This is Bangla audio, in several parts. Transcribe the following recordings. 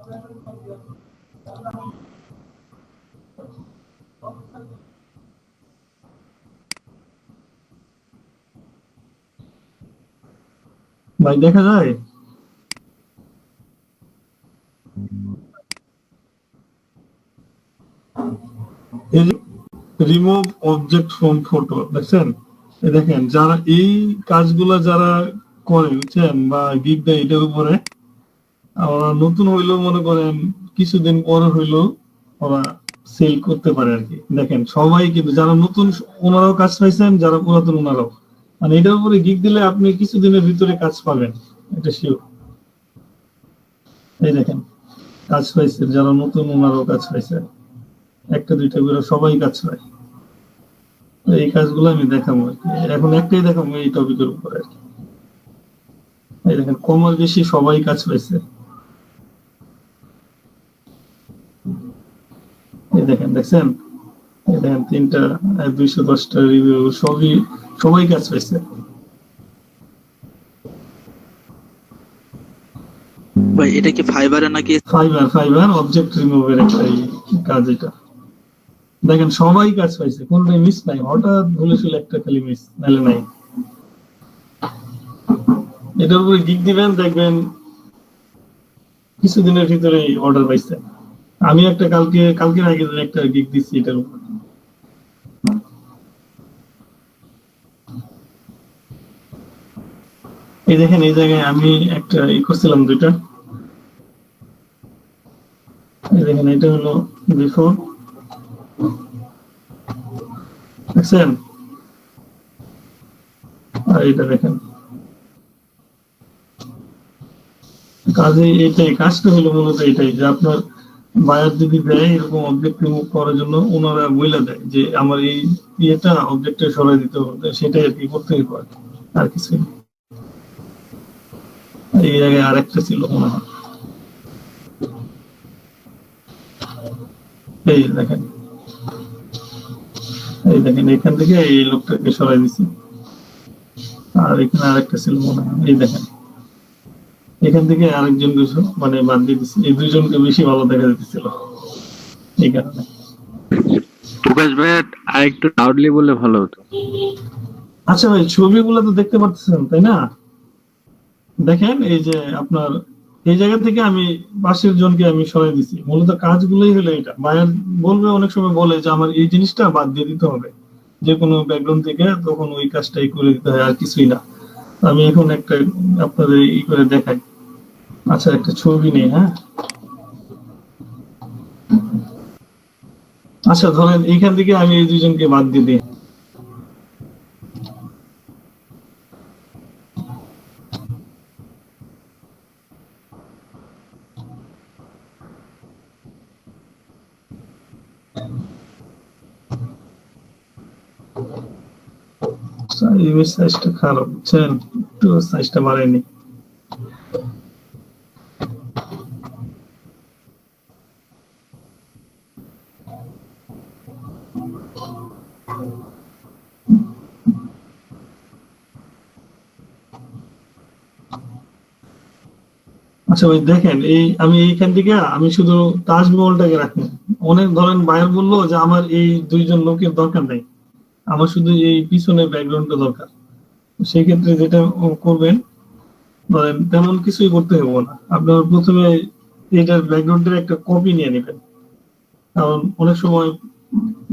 ভাই দেখা যায়? রিমুভ অবজেক্ট ফ্রম ফটো দেখছেন? দেখেন যারা এই কাজগুলা যারা করে বুঝছেন বা গিগ দেয় এটার উপরে, ওরা নতুন হইলেও মনে করেন কিছুদিন পর হইলেও ওরা সেল করতে পারে আর কি। দেখেন সবাই কিন্তু যারা নতুন ওনারাও কাজ পাইছেন, যারা পুরাতন ওনারাও, মানে এটার উপরে গিগ দিলে আপনি কিছুদিনের ভিতরে কাজ পাবেন, এটা শিওর। এই দেখেন কাজ পাইছে, যারা নতুন ওনারাও কাজ পাইছে, একটা দুইটা করে সবাই কাজ পায়। এই কাজগুলো আমি দেখাবো আর কি। এখন একটাই দেখাবো এই টপিকের উপরে আর কি। এই দেখেন কম আর বেশি সবাই কাজ পাইছে। এই দেখেন দেখছেন, এই দেখেন 3টা 210টা রিভিউ, সবাই কাজ পাইছে। ভাই এটা কি ফাইবারে নাকি? ফাইবার অবজেক্ট রিমুভের একটা কাজ এটা। দেখেন সবাই কাজ পাইছে, কোনটাই মিস নাই, হঠাৎ ভুলে শুলে একটা খালি মিস, নাহলে নাই। এটার উপরে গিগ দিবেন, দেখবেন কিছুদিনের ভিতরেই অর্ডার পাইছে। আমি একটা কালকের আগে একটা গিগ দিচ্ছি এটার উপর। এই দেখেন এই জায়গায় আমি একটা করছিলাম 2টা। এই দেখেন এটা হলো বিফোর, দেখছেন? আর এটা দেখেন কাজে এটাই, কাজটা হলো মূলত এটাই যে আপনার বায়ার যদি দেয় এরকম অবজেক্ট রিমুভ করার জন্য, ওনারা বইলা দেয় যে আমার এই ইয়েটা অবজেক্টে সরাই দিতে হবে, সেটাই আর কি করতে হবে, আর কিছু না। এই জায়গায় আরেকটা ছিল মনে হয়, এই দেখেন, এই দেখেন এখান থেকে এই লোকটাকে সরাই দিছি। আর এখানে আরেকটা ছিল মনে হয়, এই দেখেন এখান থেকে আরেকজনকে মানে বাদ দিয়ে দিচ্ছি, এই দুইজনকে বেশি ভালো দেখা যেতেছিল এই কারণে। প্রকাশ ভাই আরেকটু লাউডলি বললে ভালো হতো। আচ্ছা ভাই, ছবিগুলো তো দেখতে পাচ্ছেন তাই না? দেখেন এই যে আপনার এই জায়গা থেকে আমি পাশের জনকে আমি সরাই দিছি, মূলত কাজগুলোই হলো এটা। বায়ার বলবে, অনেক সময় বলে যে আমার এই জিনিসটা বাদ দিয়ে দিতে হবে যে কোনো ব্যাকগ্রাউন্ড থেকে, তখন ওই কাজটাই করে দিতে হয়, আর কিছুই না। আমি এখন একটা আপনাদের করে দেখাই। আচ্ছা একটা ছবি নেই, হ্যাঁ। আচ্ছা ধরেন এইখান থেকে আমি এই দুইজনকে বাদ দিয়ে দিই। ইমেজ সাইজটা খারাপ, বুঝছেন? একটু সাইজটা বাড়ায়নি। আচ্ছা ভাই দেখেন, এই আমি এইখান থেকে আমি শুধু তাজমহলটাকে রাখবো। অনেক ধরেন বায়ার বললো যে আমার এই দুইজন লোকের দরকার নাই, আমার শুধু এই পিছনের ব্যাকগ্রাউন্ডটা দরকার। সেই ক্ষেত্রে যেটা করবেন, ধরেন তেমন কিছুই করতে হবে না, আপনার প্রথমে এটার ব্যাকগ্রাউন্ডের একটা কপি নিয়ে নেবেন। কারণ অনেক সময়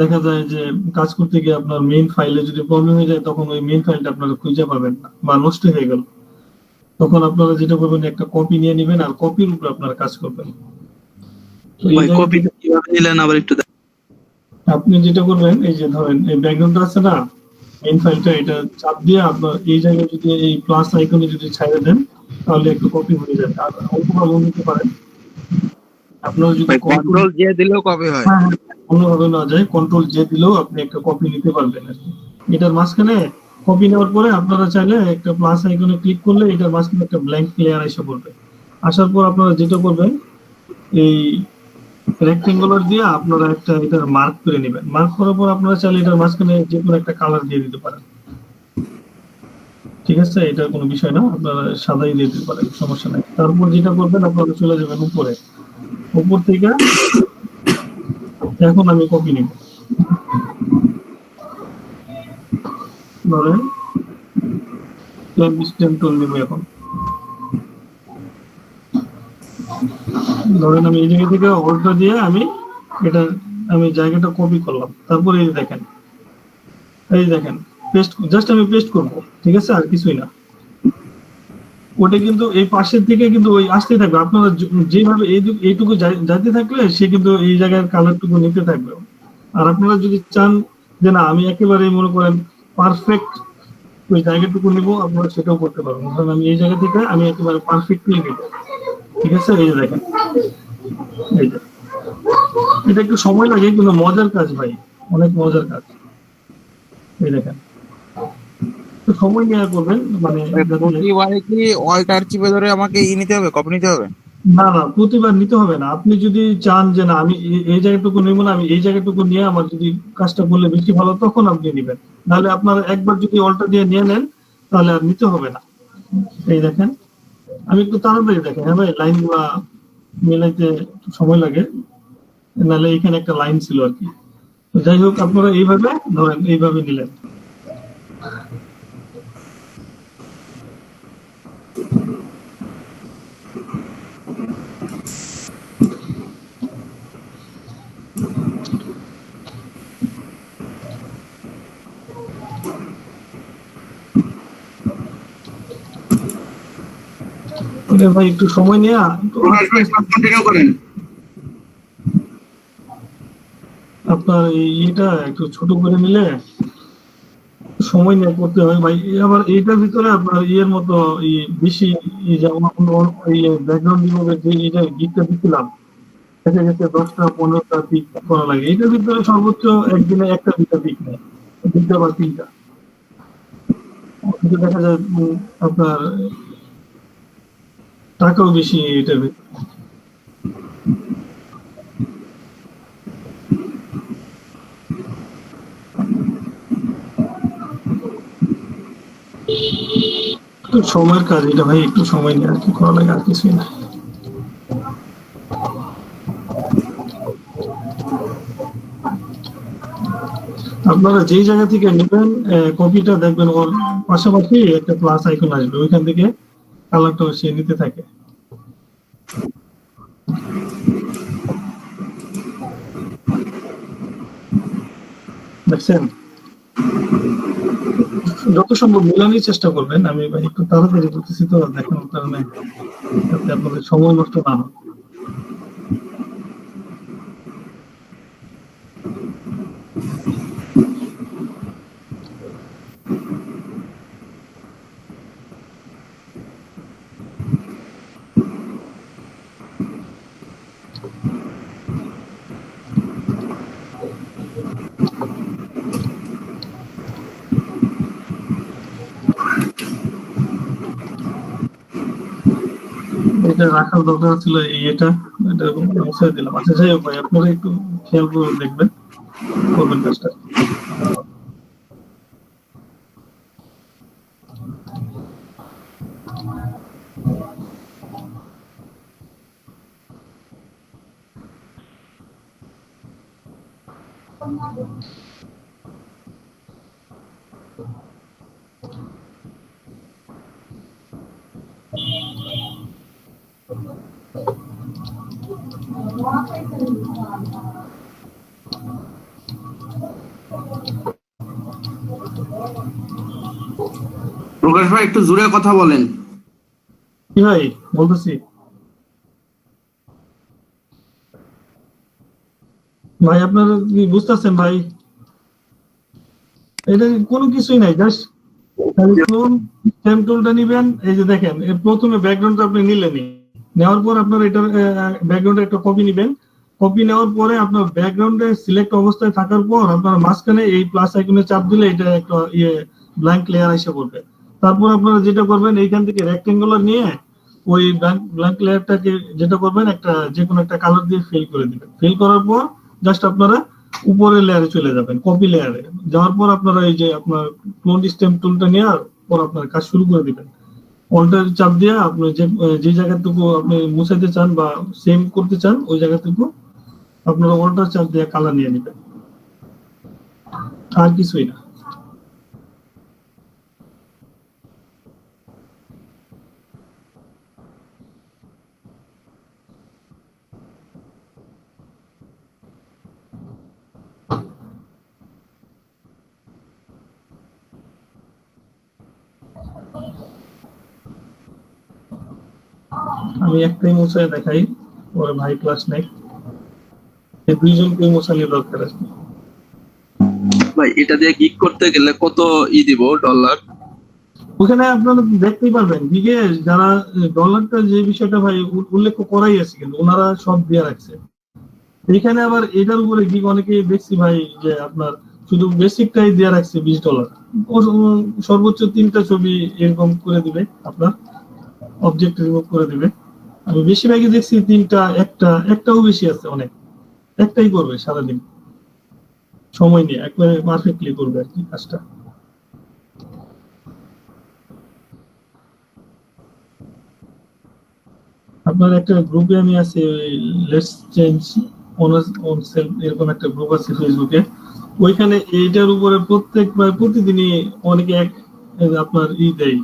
দেখা যায় যে কাজ করতে গিয়ে আপনার মেইন ফাইলে যদি প্রবলেম হয়ে যায়, তখন ওই মেইন ফাইলটা আপনারা খুঁজে পাবেন না বা নষ্ট হয়ে গেল। তখন আপনারা যেটা করবেন, একটা কপি নিয়ে নেবেন আর কপির উপর আপনারা কাজ করবেন। ভাই কপিটা কিভাবে নিলেন আবার একটু আপনি যেটা করবেন, এই যে ধরেন এই ব্যাকগ্রাউন্ডটা আছে না, মেইন ফাইলটা, এটা চাপ দিয়ে আপনার এই জায়গায় যদি এই প্লাস আইকনে যদি ছাইড়ে দেন, তাহলে একটু কপি হয়ে যাবে। আর অল্পভাবে নিতে পারেন। আপনারা যদি কন্ট্রোল জে দিলেও কপি হয়? হ্যাঁ, অন্যভাবে না যায়, কন্ট্রোল জে দিলেও আপনি একটা কপি নিতে পারবেন আর কি। এটার মাঝখানে কপি নেওয়ার পরে আপনারা চাইলে একটা প্লাস আইকনে ক্লিক করলে এটার মাঝখানে একটা ব্ল্যাঙ্ক লেয়ার এসে পড়বে। আসার পর আপনারা যেটা করবেন, এই রেক্টেঙ্গুলার দিয়ে আপনারা একটা এটা মার্ক করে নেবেন। মার্ক করার পর আপনারা চাইলে এটার মাঝখানে যে কোনো একটা কালার দিয়ে দিতে পারেন। ঠিক আছে, এটা কোনো বিষয় না, আপনারা সাদাই দিয়ে দিতে পারেন, সমস্যা নাই। তারপর যেটা করবেন, আপনারা চলে যাবেন উপরে। উপর থেকে এখন আমি কপি নিব, ধরেন স্টেম টুল নিব। এখন ধরেন আমি এই জায়গা থেকে অল্টটা দিয়ে এটা আমি জায়গাটা কপি করলাম। তারপরে এই দেখেন, এই দেখেন পেস্ট, জাস্ট আমি পেস্ট করব, ঠিক আছে, আর কিছুই না। ওটা কিন্তু এই পাশের থেকে কিন্তু ওই আসতে থাকবে। আপনারা যেভাবে এইটুকু যাইতে থাকলে সে কিন্তু এই জায়গার কালারটুকু নিতে থাকবে। আর আপনারা যদি চান যে না আমি একেবারে মনে করেন পারফেক্ট ওই জায়গাটুকু নিব, আপনারা সেটাও করতে পারবেন। কারণ আমি এই জায়গা থেকে আমি একেবারে পারফেক্টলি নিব, ঠিক আছে। এই যে দেখেন, এই যে এটা একটু সময় লাগে কিন্তু মজার কাজ ভাই, অনেক মজার কাজ। এই দেখেন, একটু সময় নেওয়া করবেন, মানে প্রতিবারে কি অল্টার চিপে ধরে আমাকে নিতে হবে, কপি নিতে হবে? না না, প্রতিবার নিতে হবে না। আপনি যদি চান যে না আমি এই জায়গাটুকু নিব না, আমি এই জায়গাটুকু নিয়ে আমার যদি কাজটা করলে বেশি ভালো, তখন আপনি নিবেন। নাহলে আপনার একবার যদি অল্টার দিয়ে নিয়ে নেন তাহলে আর নিতে হবে না। এই দেখেন, আমি একটু তাড়াতাড়ি দেখেন, হ্যাঁ ভাই, লাইন গুলা মেলাইতে একটু সময় লাগে, নাহলে এখানে একটা লাইন ছিল আর কি। যাই হোক, আপনারা এইভাবে ধরেন, এইভাবে নিলেন। ভাই একটু সময় নিয়ে কন্টিনিউ করেন। আপনার এটা একটু ছোট করে নিলে সময় নিয়ে করতে হয় ভাই। আবার এইটার ভিতরে আপনার মতো বেশি যেমন ব্যাকগ্রাউন্ড রিমুভের যে এটা গিকটা দিচ্ছিলাম, দেখা গেছে 10টা 15টা পিক করা লাগে। এটার ভিতরে সর্বোচ্চ একদিনে 1টা 2টা পিক নেয়, 2টা বা 3টা। দেখা যায় আপনার টাকাও বেশি এটার ভিতরে। একটু সময়ের কাজ এটা ভাই, একটু সময় নিয়ে আর কি করা লাগে, আর কিছুই না। আপনারা যেই জায়গা থেকে নেবেন কপিটা, দেখবেন ওর পাশাপাশি একটা প্লাস আইকন আসবে, ওইখান থেকে কালারটা সে নিতে থাকে। দেখছেন, যত সম্ভব মিলানোর চেষ্টা করবেন। আমি ভাই একটু তাড়াতাড়ি করতেছি তো দেখানোর কারণে, যাতে আপনাদের সময় নষ্ট না হয়। এটা রাখার দরকার ছিল, এটা মুছে দিলাম। আচ্ছা যাই হোক ভাই, আপনারা একটু খেয়াল করে দেখবেন, করবেন কাজটা। প্রকাশ ভাই একটু জোরে কথা বলেন। কি ভাই বলতেছি, ভাই আপনারা কি বুঝতেছেন ভাই? এটা কোনো কিছুই নাই, জাস্ট ক্লোন স্টেম টুলটা নিবেন। এই যে দেখেন, প্রথমে ব্যাকগ্রাউন্ডটা আপনি নিলেনই, নেওয়ার পর আপনার এটার ব্যাকগ্রাউন্ডে একটা কপি নিবেন। কপি নেওয়ার পরে আপনার ব্যাকগ্রাউন্ডে সিলেক্ট অবস্থায় থাকার পর আপনার মাঝখানে এই প্লাস আইকনে চাপ দিলে এটা একটা ব্ল্যাঙ্ক লেয়ার এসে পড়বে। তারপর আপনারা যেটা করবেন, এইখান থেকে রেক্টেঙ্গুলার নিয়ে ওই ব্ল্যাঙ্ক লেয়ারটাকে যেটা করবেন, একটা যে কোনো একটা কালার দিয়ে ফিল করে দিবেন। ফিল করার পর জাস্ট আপনারা উপরের লেয়ারে চলে যাবেন, কপি লেয়ারে যাওয়ার পর আপনারা এই যে আপনার ক্লোন স্টেম টুলটা নেওয়ার পর আপনার কাজ শুরু করে দিবেন। অল্টার চাপ দিয়ে আপনি যে জায়গাটুকু আপনি মুছাইতে চান বা সেম করতে চান ওই জায়গাটুকু আপনারা অল্টার চাপ দিয়ে কালার নিয়ে নেবেন, আর কিছুই না। আমি একটাই মুছাই দেখাই, ওর ভাই ক্লাস নেই, এই দুইজনকে মোছানোর দরকার আছে। ভাই এটা দিয়ে গিগ করতে গেলে কত দিব ডলার? ওখানে আপনারা দেখতেই পারবেন দিকে যারা ডলারটা যে বিষয়টা ভাই উল্লেখ করাই আছে, কিন্তু ওনারা সব দিয়ে রাখছে এখানে। আবার এটার উপরে গিগ অনেকে দেখছি ভাই যে আপনার শুধু বেসিকটাই দিয়ে রাখছে $20, সর্বোচ্চ 3টা ছবি এরকম করে দিবে, আপনার অবজেক্ট রিমুভ করে দিবে। আমি বেশিরভাগই দেখছি 3টা, একটাও বেশি আছে অনেক, একটাই করবে সারাদিন সময় নিয়ে একবারে পারফেক্টলি করবে আর কি কাজটা। আপনার একটা গ্রুপে আমি আছি, লেটস চেঞ্জ অন সেলফ এরকম একটা গ্রুপ আছে ফেসবুকে। ওইখানে এইটার উপরে প্রতিদিনই অনেকে আপনার দেয়,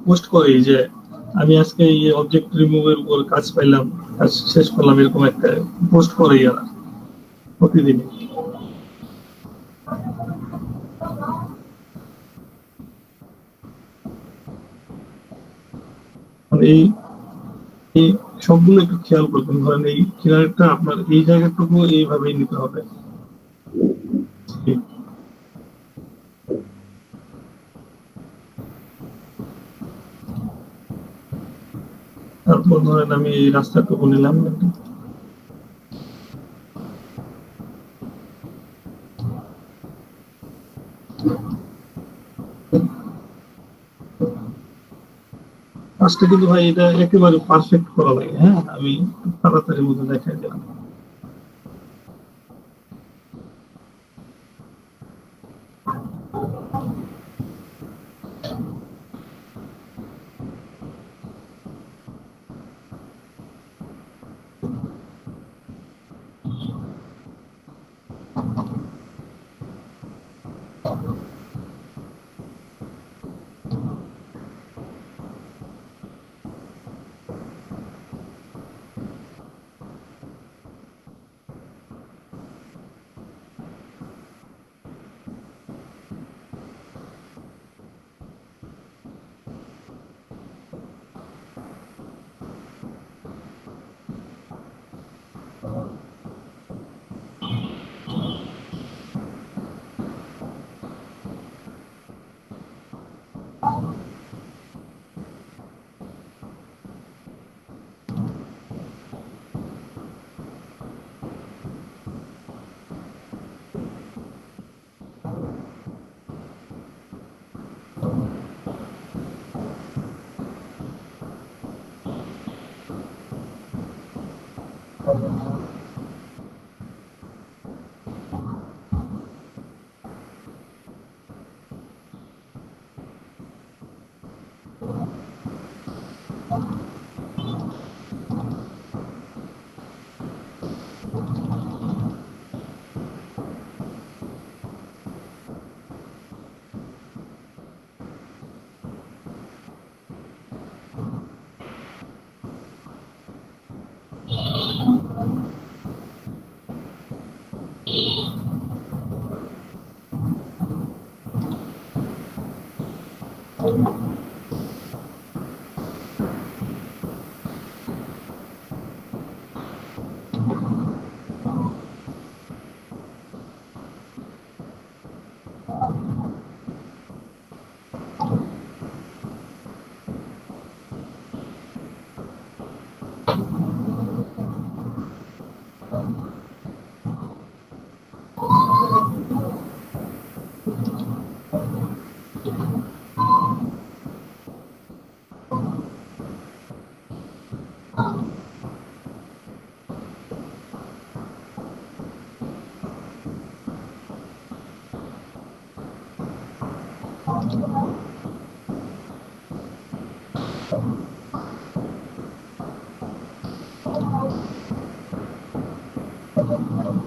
পোস্ট করে যে আমি আজকে এই অবজেক্ট রিমুভের উপর কাজ পাইলাম, কাজ শেষ করলাম, এরকম একটা পোস্ট করে এরা প্রতিদিন। এই এই সবগুলো একটু খেয়াল করবেন, ধরেন এই কিনারটা আপনার এই জায়গাটুকু এইভাবেই নিতে হবে। তারপর ধরেন আমি এই রাস্তাটুকু নিলাম, কাজটা কিন্তু ভাই এটা একেবারে পারফেক্ট করা লাগে। হ্যাঁ, আমি তাড়াতাড়ির মধ্যে দেখাই দিলাম।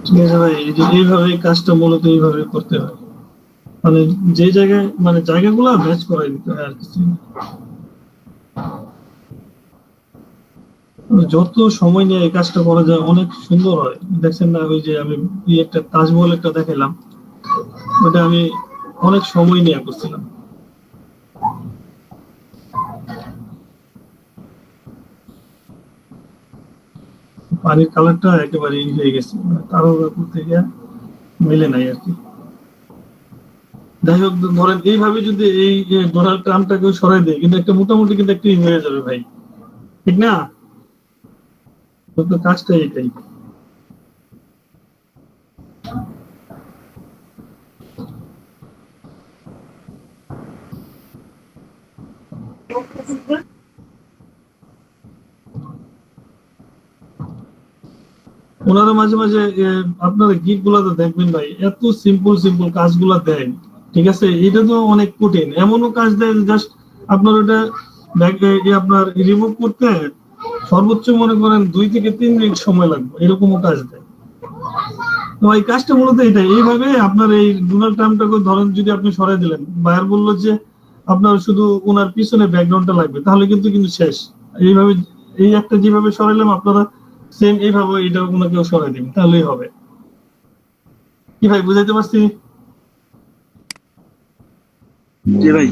ঠিক আছে ভাই, এই যে এইভাবে কাজটা মূলত এইভাবে করতে হয়, মানে যে জায়গায় মানে জায়গাগুলো ম্যাচ করাই দিতে হয় আর কিছু না। যত সময় নিয়ে এই কাজটা করা যায় অনেক সুন্দর হয়। দেখছেন না, ওই যে আমি একটা তাজমহল একটা দেখালাম, ওটা আমি অনেক সময় নিয়ে করছিলাম। পানির কালারটা একেবারে হয়ে গেছে, তারও ব্যাপার থেকে মিলে নাই আর কি। যাই হোক, ধরেন এইভাবে যদি এই ডোনাল্ড ট্রাম্পটাকে সরাই দেয়, কিন্তু একটা মোটামুটি কিন্তু একটা হয়ে যাবে ভাই, ঠিক না? তো কাজটা এটাই। ওনারা মাঝে মাঝে আপনারা গিগ গুলাতে দেখবেন ভাই, এত সিম্পল সিম্পল কাজগুলা দেয়, ঠিক আছে? এটা তো অনেক কঠিন, এমনও কাজ দেয় জাস্ট আপনার ওটা আপনার রিমুভ করতে সর্বোচ্চ মনে করেন 2 থেকে 3 মিনিট সময় লাগবে, এরকমও কাজ দেয়। তো এই কাজটা মূলত এটাই, এইভাবে আপনার এই ডোনাল্ড ট্রাম্পটাকে ধরেন যদি আপনি সরাই দিলেন, বায়ার বললো যে আপনার শুধু ওনার পিছনে ব্যাকগ্রাউন্ডটা লাগবে, তাহলে কিন্তু কিন্তু শেষ। এইভাবে এই একটা যেভাবে সরাইলাম আপনারা সেম এইভাবে এটা ওনাকেও সরাই দিবেন, তাহলেই হবে। কি ভাই, বুঝাইতে পারছি? জি ভাই।